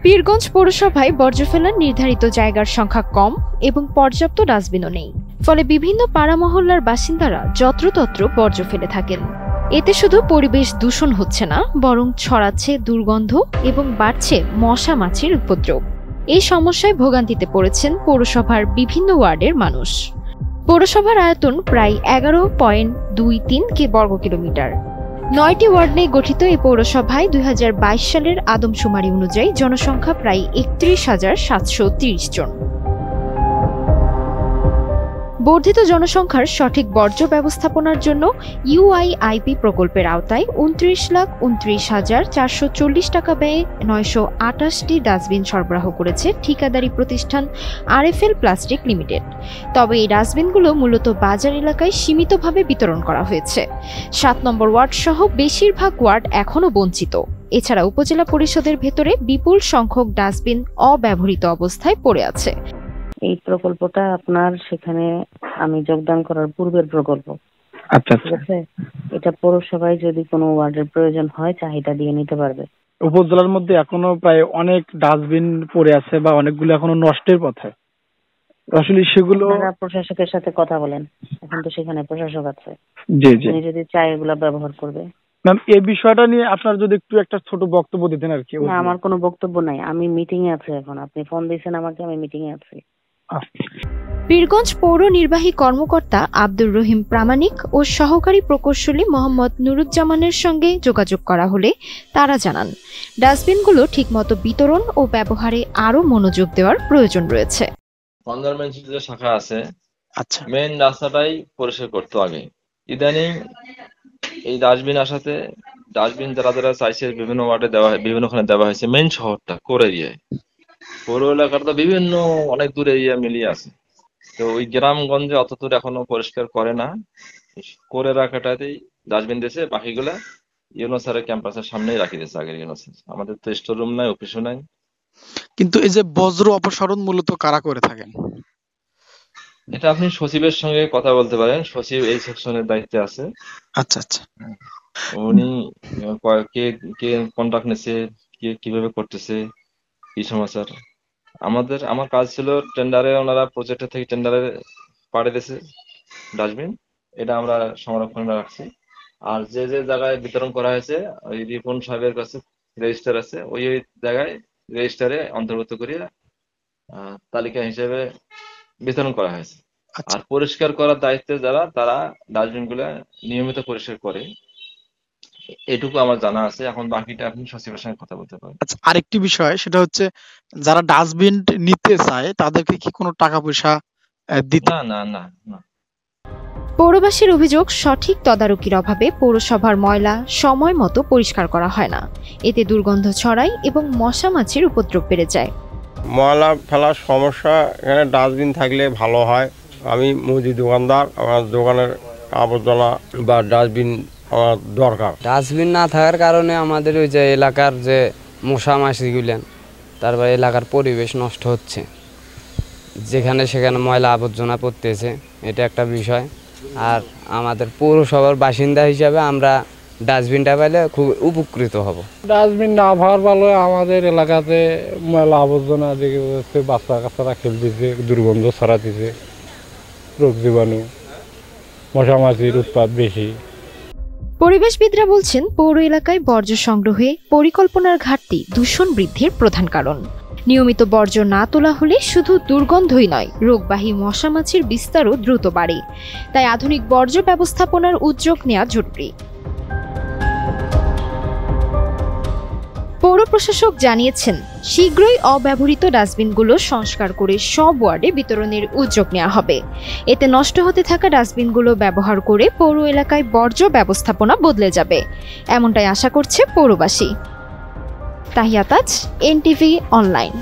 পীরগঞ্জ পৌরসভায় বর্জ্য ফেলার নির্ধারিত জায়গার সংখ্যা কম এবং পর্যাপ্ত ডাস্টবিনও নেই, ফলে বিভিন্ন পাড়া মহল্লার বাসিন্দারা যত্রতত্র বর্জ্য ফেলে থাকেন। এতে শুধু পরিবেশ দূষণ হচ্ছে না, বরং ছড়াচ্ছে দুর্গন্ধ এবং বাড়ছে মশা মাছির উপদ্রব। এই সমস্যায় ভোগান্তিতে পড়েছেন পৌরসভার বিভিন্ন ওয়ার্ডের মানুষ। পৌরসভার আয়তন প্রায় 11.23 বর্গ কিলোমিটার। 9টি ওয়ার্ড নিয়ে গঠিত এই পৌরসভায় 2022 সালের আদমশুমারি অনুযায়ী জনসংখ্যা প্রায় 31,730 জন। বর্ধিত জনসংখ্যার সঠিক বর্জ্য ব্যবস্থাপনার জন্য ইউআইআইপি প্রকল্পের আওতায় 29,29,440 টাকা ব্যয়ে 928টি ডাস্টবিন সরবরাহ করেছে ঠিকাদারি প্রতিষ্ঠান আরএফএল প্লাস্টিক লিমিটেড। তবে এই ডাস্টবিনগুলো মূলত বাজার এলাকায় সীমিতভাবে বিতরণ করা হয়েছে। 7 নম্বর ওয়ার্ড সহ বেশিরভাগ ওয়ার্ড এখনও বঞ্চিত। এছাড়া উপজেলা পরিষদের ভেতরে বিপুল সংখ্যক ডাস্টবিন অব্যবহৃত অবস্থায় পড়ে আছে। এই প্রকল্পটা আপনার সেখানে আমি যোগদান করার পূর্বের প্রকল্প। আচ্ছা, ঠিক আছে, এটা পৌরসভায় যদি কোনো ওয়ার্ডের প্রয়োজন হয় চাহিদা দিয়ে নিতে পারবে। উপজেলার মধ্যে এখনো প্রায় অনেক ডাস্টবিন পড়ে আছে বা অনেকগুলো এখনো নষ্টের পথে। আসলে সেগুলো প্রশাসকের সাথে কথা বলেন, এখন তো সেখানে প্রশাসক আছে। জি জি, উনি যদি চায় এগুলা ব্যবহার করবে। ম্যাম, এই বিষয়টা নিয়ে আপনার যদি একটু একটা ছোট বক্তব্য দিতেন আর কি। না, আমার কোনো বক্তব্য নাই, আমি মিটিং এ আছি এখন। আপনি ফোন দিয়েছেন আমাকে, আমি মিটিং এ আছি। পীরগঞ্জ পৌর নির্বাহী কর্মকর্তা আব্দুর রহিম প্রামাণিক ও সহকারী প্রকৌশলী মোহাম্মদ নুরুজ্জামানের সঙ্গে যোগাযোগ করা হলে তারা জানান, ডাস্টবিনগুলো ঠিকমতো বিতরণ ও ব্যবহারে আরো মনোযোগ দেওয়ার প্রয়োজন রয়েছে। যে শাখা আছে, আচ্ছা, মেইন রাস্তাটাই পরিষ্কার করতো আগে। ইদানিং এই ডাস্টবিন আসাতে ডাস্টবিন যারা যারা চাইছে বিভিন্ন ওয়ার্ডে দেওয়া হয়, বিভিন্নখানে দেওয়া হয়েছে। মেইন শহরটা কোর এরিয়ায়, পৌর এলাকার তো বিভিন্ন অনেক দূর এরিয়া মিলিয়ে আছে। তো ওই গ্রামগঞ্জে অত দূর এখনো পরিষ্কার করে না। কোর এলাকাটাতেই ডাস্টবিন দিয়েছে, বাকিগুলা ইউনো স্যারের ক্যাম্পাসের সামনেই রাখি দিয়েছে আগের ইউনো স্যার। আমাদের তো স্টোর রুম নাই, অফিসও নাই। কিন্তু এই যে বজ্র অপসারণ মূলত কারা করে থাকেন? এটা আপনি সচিবের সঙ্গে কথা বলতে পারেন, সচিব এই সেকশনের দায়িত্বে আছে। আচ্ছা আচ্ছা, উনি কে কে কন্ট্রাক্ট নিচ্ছে, কে কিভাবে করতেছে, কি সমাচার। আমার কাজ ছিল টেন্ডারে, ওনারা প্রজেক্টের থেকে টেন্ডারে পাঠিয়ে দিয়েছে ডাস্টবিন, এটা আমরা সংরক্ষণে রাখছি। আর যে যে জায়গায় বিতরণ করা হয়েছে, ওই রিপন সাহেবের কাছে রেজিস্টার আছে, ওই ওই জায়গায় রেজিস্টারে অন্তর্ভুক্ত করিয়া তালিকা হিসেবে বিতরণ করা হয়েছে। আর পরিষ্কার করার দায়িত্বে যারা, তারা ডাস্টবিন গুলা নিয়মিত পরিষ্কার করে, এটুকু আমার জানা আছে। এখন বাকিটা আপনি সচিবের সঙ্গে কথা বলতে পারেন। আচ্ছা, আরেকটি বিষয় সেটা হচ্ছে যারা ডাস্টবিন নিতে চায় তাদেরকে কি কোনো টাকা পয়সা দিতে? না না না না। পৌরবাসীর অভিযোগ, সঠিক তদারকির অভাবে পৌরসভার ময়লা সময় মতো পরিষ্কার করা হয় না। এতে দুর্গন্ধ ছড়ায় এবং মশা মাছির উপদ্রব বেড়ে যায়। ময়লা ফেলার সমস্যা, এখানে ডাস্টবিন থাকলে ভালো হয়। আমি মুদি দোকানদার, আমার দোকানের আবর্জনা বা ডাস্টবিন আমার দরকার। ডাস্টবিন না থাকার কারণে আমাদের ওই যে এলাকার যে মশা মাছিগুলেন, তারপরে এলাকার পরিবেশ নষ্ট হচ্ছে, যেখানে সেখানে ময়লা আবর্জনা পড়তেছে, এটা একটা বিষয়। আর আমাদের পৌরসভার বাসিন্দা হিসাবে আমরা ডাস্টবিনটা পেলে খুব উপকৃত হব। ডাস্টবিন না পাওয়ার ভালো, আমাদের এলাকাতে ময়লা আবর্জনা দিকে বাচ্চা কাচ্চারা খেলতেছে, দুর্গন্ধ ছড়াতেছে, রোগ জীবাণু, মশা মাছির উৎপাত বেশি। পরিবেশবিদরা বলছেন, পৌর এলাকায় বর্জ্য সংগ্রহে পরিকল্পনার ঘাটতি দূষণ বৃদ্ধির প্রধান কারণ। নিয়মিত বর্জ্য না তোলা হলে শুধু দুর্গন্ধই নয়, রোগবাহী মশা মাছির বিস্তারও দ্রুত বাড়ে। তাই আধুনিক বর্জ্য ব্যবস্থাপনার উদ্যোগ নেওয়া জরুরি। পৌর প্রশাসক জানিয়েছেন, শীঘ্রই অব্যবহৃত ডাস্টবিনগুলো সংস্কার করে সব ওয়ার্ডে বিতরণের উদ্যোগ নেওয়া হবে। এতে নষ্ট হতে থাকা ডাস্টবিনগুলো ব্যবহার করে পৌর এলাকায় বর্জ্য ব্যবস্থাপনা বদলে যাবে, এমনটাই আশা করছে পৌরবাসী। তাহিয়া তাজ, এনটিভি অনলাইন।